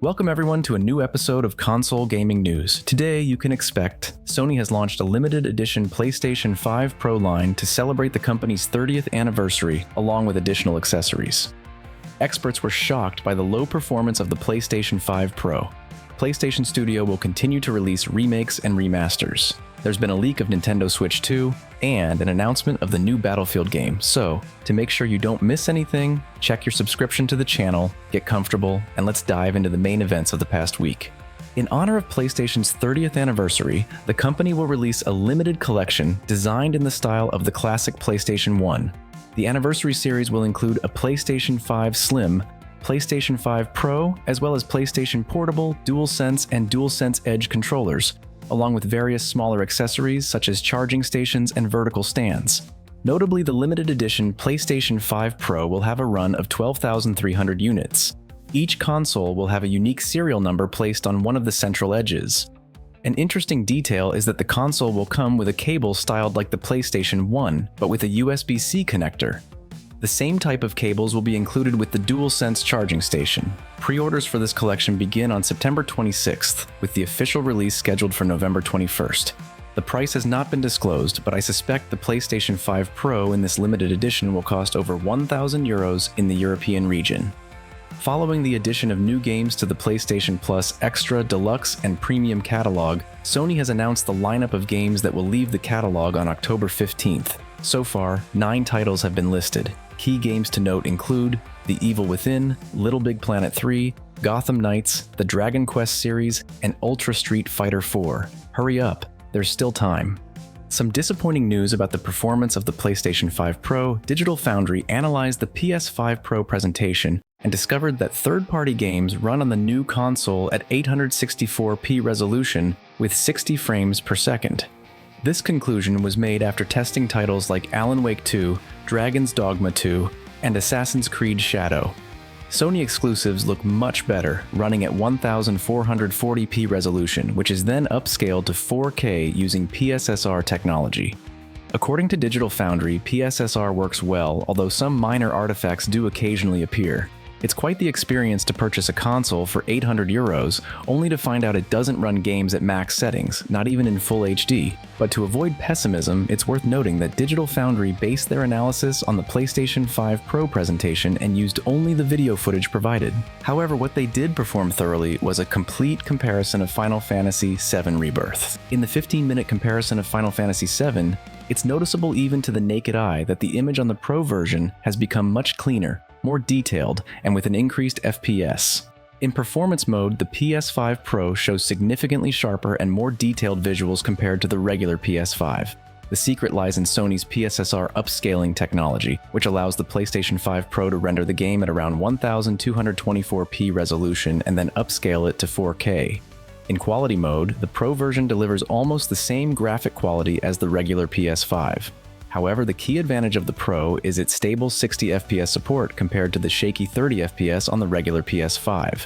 Welcome everyone to a new episode of Console Gaming News. Today you can expect Sony has launched a limited edition PlayStation 5 Pro line to celebrate the company's 30th anniversary along with additional accessories. Experts were shocked by the low performance of the PlayStation 5 Pro. PlayStation Studio will continue to release remakes and remasters. There's been a leak of Nintendo Switch 2 and an announcement of the new Battlefield game, so to make sure you don't miss anything, check your subscription to the channel, get comfortable, and let's dive into the main events of the past week. In honor of PlayStation's 30th anniversary, the company will release a limited collection designed in the style of the classic PlayStation 1. The anniversary series will include a PlayStation 5 Slim, PlayStation 5 Pro, as well as PlayStation Portable, DualSense, and DualSense Edge controllers, along with various smaller accessories such as charging stations and vertical stands. Notably, the limited edition PlayStation 5 Pro will have a run of 12,300 units. Each console will have a unique serial number placed on one of the central edges. An interesting detail is that the console will come with a cable styled like the PlayStation 1, but with a USB-C connector. The same type of cables will be included with the DualSense charging station. Pre-orders for this collection begin on September 26th, with the official release scheduled for November 21st. The price has not been disclosed, but I suspect the PlayStation 5 Pro in this limited edition will cost over €1,000 in the European region. Following the addition of new games to the PlayStation Plus Extra, Deluxe, and Premium catalog, Sony has announced the lineup of games that will leave the catalog on October 15th. So far, 9 titles have been listed. Key games to note include The Evil Within, Little Big Planet 3, Gotham Knights, the Dragon Quest series, and Ultra Street Fighter 4. Hurry up, there's still time. Some disappointing news about the performance of the PlayStation 5 Pro. Digital Foundry analyzed the PS5 Pro presentation and discovered that third-party games run on the new console at 864p resolution with 60 frames per second. This conclusion was made after testing titles like Alan Wake 2, Dragon's Dogma 2, and Assassin's Creed Shadow. Sony exclusives look much better, running at 1440p resolution, which is then upscaled to 4K using PSSR technology. According to Digital Foundry, PSSR works well, although some minor artifacts do occasionally appear. It's quite the experience to purchase a console for €800, only to find out it doesn't run games at max settings, not even in Full HD. But to avoid pessimism, it's worth noting that Digital Foundry based their analysis on the PlayStation 5 Pro presentation and used only the video footage provided. However, what they did perform thoroughly was a complete comparison of Final Fantasy VII Rebirth. In the 15-minute comparison of Final Fantasy VII, it's noticeable even to the naked eye that the image on the Pro version has become much cleaner, more detailed, and with an increased FPS. In performance mode, the PS5 Pro shows significantly sharper and more detailed visuals compared to the regular PS5. The secret lies in Sony's PSSR upscaling technology, which allows the PlayStation 5 Pro to render the game at around 1224p resolution and then upscale it to 4K. In quality mode, the Pro version delivers almost the same graphic quality as the regular PS5. However, the key advantage of the Pro is its stable 60 FPS support compared to the shaky 30 FPS on the regular PS5.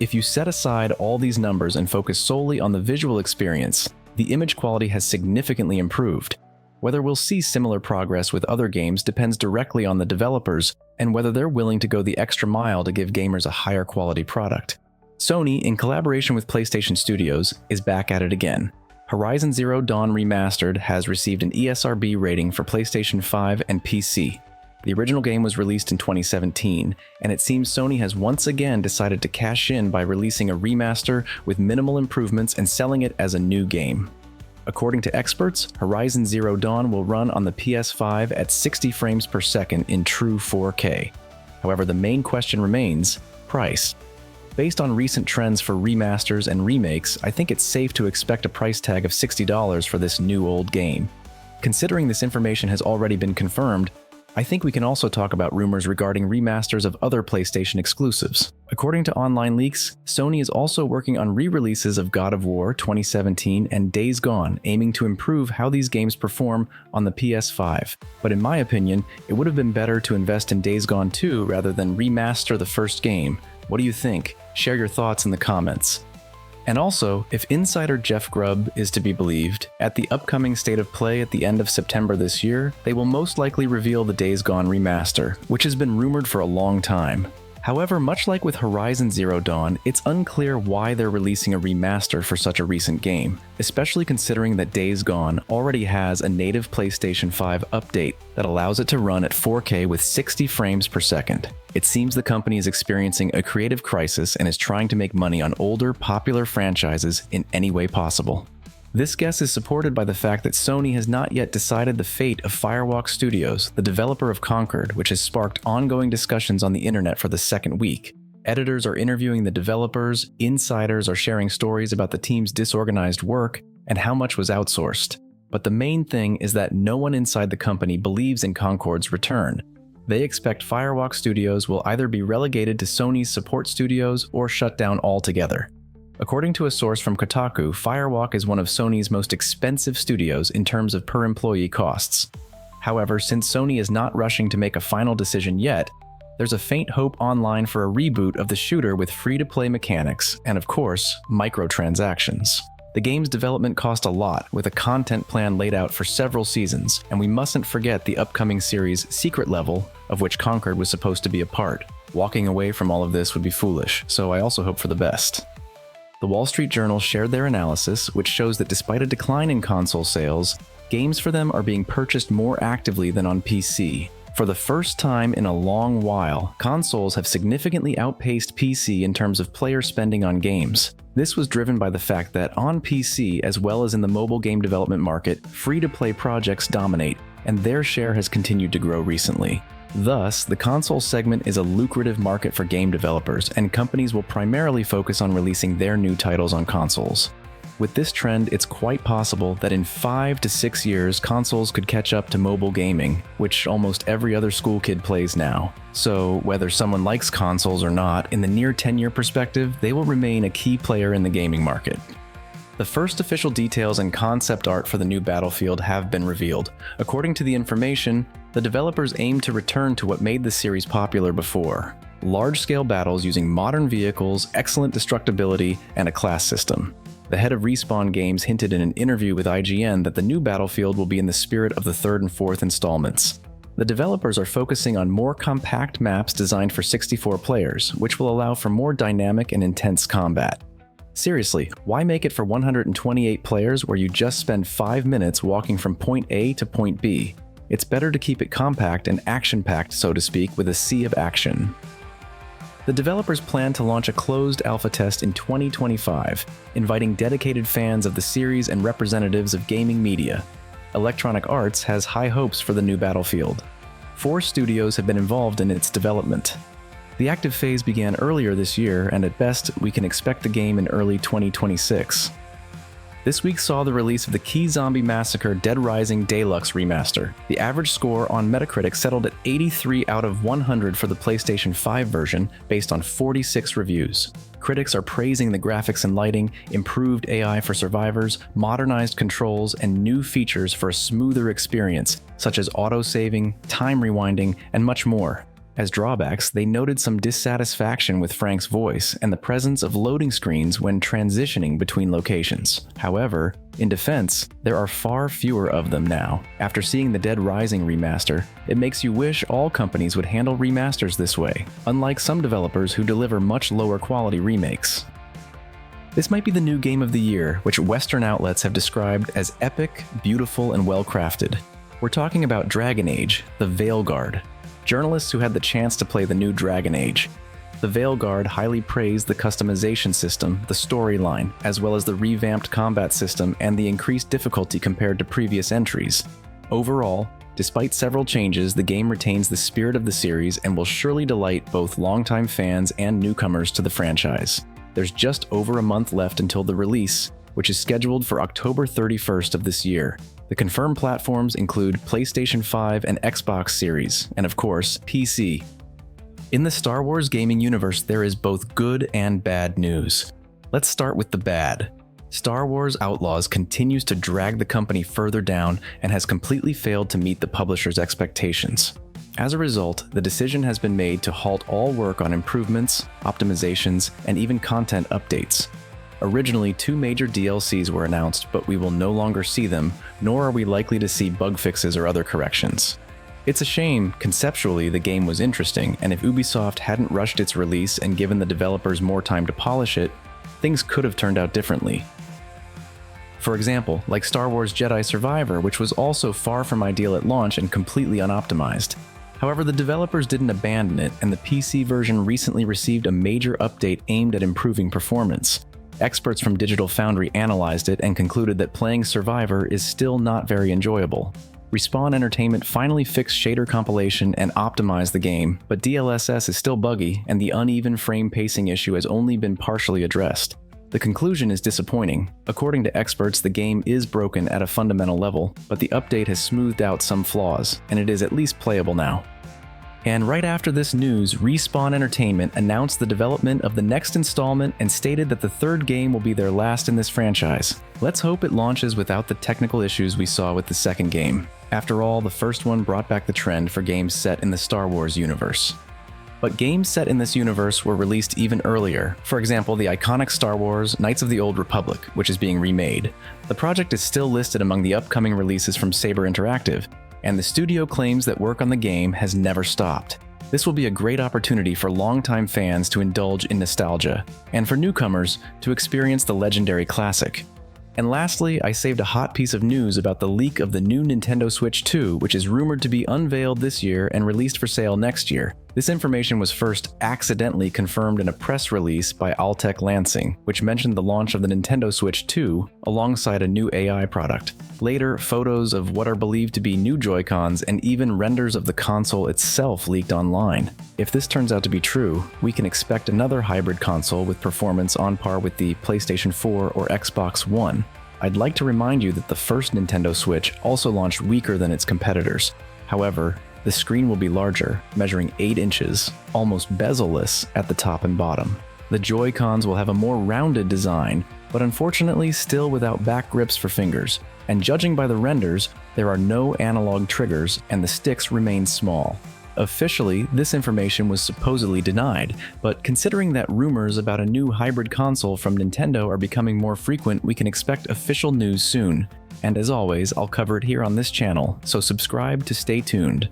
If you set aside all these numbers and focus solely on the visual experience, the image quality has significantly improved. Whether we'll see similar progress with other games depends directly on the developers and whether they're willing to go the extra mile to give gamers a higher quality product. Sony, in collaboration with PlayStation Studios, is back at it again. Horizon Zero Dawn Remastered has received an ESRB rating for PlayStation 5 and PC. The original game was released in 2017, and it seems Sony has once again decided to cash in by releasing a remaster with minimal improvements and selling it as a new game. According to experts, Horizon Zero Dawn will run on the PS5 at 60 frames per second in true 4K. However, the main question remains: price. Based on recent trends for remasters and remakes, I think it's safe to expect a price tag of $60 for this new old game. Considering this information has already been confirmed, I think we can also talk about rumors regarding remasters of other PlayStation exclusives. According to online leaks, Sony is also working on re-releases of God of War 2017 and Days Gone, aiming to improve how these games perform on the PS5. But in my opinion, it would have been better to invest in Days Gone 2 rather than remaster the first game. What do you think? Share your thoughts in the comments. And also, if insider Jeff Grubb is to be believed, at the upcoming State of Play at the end of September this year, they will most likely reveal the Days Gone remaster, which has been rumored for a long time. However, much like with Horizon Zero Dawn, it's unclear why they're releasing a remaster for such a recent game, especially considering that Days Gone already has a native PlayStation 5 update that allows it to run at 4K with 60 frames per second. It seems the company is experiencing a creative crisis and is trying to make money on older, popular franchises in any way possible. This guess is supported by the fact that Sony has not yet decided the fate of Firewalk Studios, the developer of Concord, which has sparked ongoing discussions on the internet for the second week. Editors are interviewing the developers, insiders are sharing stories about the team's disorganized work, and how much was outsourced. But the main thing is that no one inside the company believes in Concord's return. They expect Firewalk Studios will either be relegated to Sony's support studios or shut down altogether. According to a source from Kotaku, Firewalk is one of Sony's most expensive studios in terms of per-employee costs. However, since Sony is not rushing to make a final decision yet, there's a faint hope online for a reboot of the shooter with free-to-play mechanics and, of course, microtransactions. The game's development cost a lot, with a content plan laid out for several seasons, and we mustn't forget the upcoming series Secret Level, of which Concord was supposed to be a part. Walking away from all of this would be foolish, so I also hope for the best. The Wall Street Journal shared their analysis, which shows that despite a decline in console sales, games for them are being purchased more actively than on PC. For the first time in a long while, consoles have significantly outpaced PC in terms of player spending on games. This was driven by the fact that on PC, as well as in the mobile game development market, free-to-play projects dominate, and their share has continued to grow recently. Thus, the console segment is a lucrative market for game developers, and companies will primarily focus on releasing their new titles on consoles. With this trend, it's quite possible that in 5 to 6 years, consoles could catch up to mobile gaming, which almost every other school kid plays now. So, whether someone likes consoles or not, in the near 10-year perspective, they will remain a key player in the gaming market. The first official details and concept art for the new Battlefield have been revealed. According to the information, the developers aim to return to what made the series popular before: large-scale battles using modern vehicles, excellent destructibility, and a class system. The head of Respawn Games hinted in an interview with IGN that the new Battlefield will be in the spirit of the third and fourth installments. The developers are focusing on more compact maps designed for 64 players, which will allow for more dynamic and intense combat. Seriously, why make it for 128 players where you just spend 5 minutes walking from point A to point B? It's better to keep it compact and action-packed, so to speak, with a sea of action. The developers plan to launch a closed alpha test in 2025, inviting dedicated fans of the series and representatives of gaming media. Electronic Arts has high hopes for the new Battlefield. 4 studios have been involved in its development. The active phase began earlier this year, and at best, we can expect the game in early 2026. This week saw the release of the Key Zombie Massacre Dead Rising Deluxe Remaster. The average score on Metacritic settled at 83 out of 100 for the PlayStation 5 version, based on 46 reviews. Critics are praising the graphics and lighting, improved AI for survivors, modernized controls, and new features for a smoother experience, such as auto-saving, time rewinding, and much more. As drawbacks, they noted some dissatisfaction with Frank's voice and the presence of loading screens when transitioning between locations. However, in defense, there are far fewer of them now. After seeing the Dead Rising remaster, it makes you wish all companies would handle remasters this way, unlike some developers who deliver much lower quality remakes. This might be the new game of the year, which Western outlets have described as epic, beautiful, and well-crafted. We're talking about Dragon Age, the Veilguard. Journalists who had the chance to play the new Dragon Age. The Veilguard highly praised the customization system, the storyline, as well as the revamped combat system and the increased difficulty compared to previous entries. Overall, despite several changes, the game retains the spirit of the series and will surely delight both longtime fans and newcomers to the franchise. There's just over a month left until the release, which is scheduled for October 31st of this year. The confirmed platforms include PlayStation 5 and Xbox Series, and of course, PC. In the Star Wars gaming universe, there is both good and bad news. Let's start with the bad. Star Wars Outlaws continues to drag the company further down and has completely failed to meet the publisher's expectations. As a result, the decision has been made to halt all work on improvements, optimizations, and even content updates. Originally, 2 major DLCs were announced, but we will no longer see them, nor are we likely to see bug fixes or other corrections. It's a shame, conceptually the game was interesting, and if Ubisoft hadn't rushed its release and given the developers more time to polish it, things could have turned out differently. For example, like Star Wars Jedi Survivor, which was also far from ideal at launch and completely unoptimized. However, the developers didn't abandon it, and the PC version recently received a major update aimed at improving performance. Experts from Digital Foundry analyzed it and concluded that playing Survivor is still not very enjoyable. Respawn Entertainment finally fixed shader compilation and optimized the game, but DLSS is still buggy, and the uneven frame pacing issue has only been partially addressed. The conclusion is disappointing. According to experts, the game is broken at a fundamental level, but the update has smoothed out some flaws, and it is at least playable now. And right after this news, Respawn Entertainment announced the development of the next installment and stated that the third game will be their last in this franchise. Let's hope it launches without the technical issues we saw with the second game. After all, the first one brought back the trend for games set in the Star Wars universe. But games set in this universe were released even earlier. For example, the iconic Star Wars Knights of the Old Republic, which is being remade. The project is still listed among the upcoming releases from Saber Interactive, and the studio claims that work on the game has never stopped. This will be a great opportunity for longtime fans to indulge in nostalgia, and for newcomers to experience the legendary classic. And lastly, I saved a hot piece of news about the leak of the new Nintendo Switch 2, which is rumored to be unveiled this year and released for sale next year. This information was first accidentally confirmed in a press release by Altec Lansing, which mentioned the launch of the Nintendo Switch 2 alongside a new AI product. Later, photos of what are believed to be new Joy-Cons and even renders of the console itself leaked online. If this turns out to be true, we can expect another hybrid console with performance on par with the PlayStation 4 or Xbox One. I'd like to remind you that the first Nintendo Switch also launched weaker than its competitors. However, the screen will be larger, measuring 8 inches, almost bezel-less at the top and bottom. The Joy-Cons will have a more rounded design, but unfortunately still without back grips for fingers. And judging by the renders, there are no analog triggers and the sticks remain small. Officially, this information was supposedly denied, but considering that rumors about a new hybrid console from Nintendo are becoming more frequent, we can expect official news soon. And as always, I'll cover it here on this channel, so subscribe to stay tuned.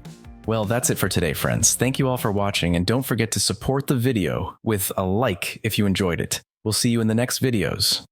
Well, that's it for today, friends. Thank you all for watching, and don't forget to support the video with a like if you enjoyed it. We'll see you in the next videos.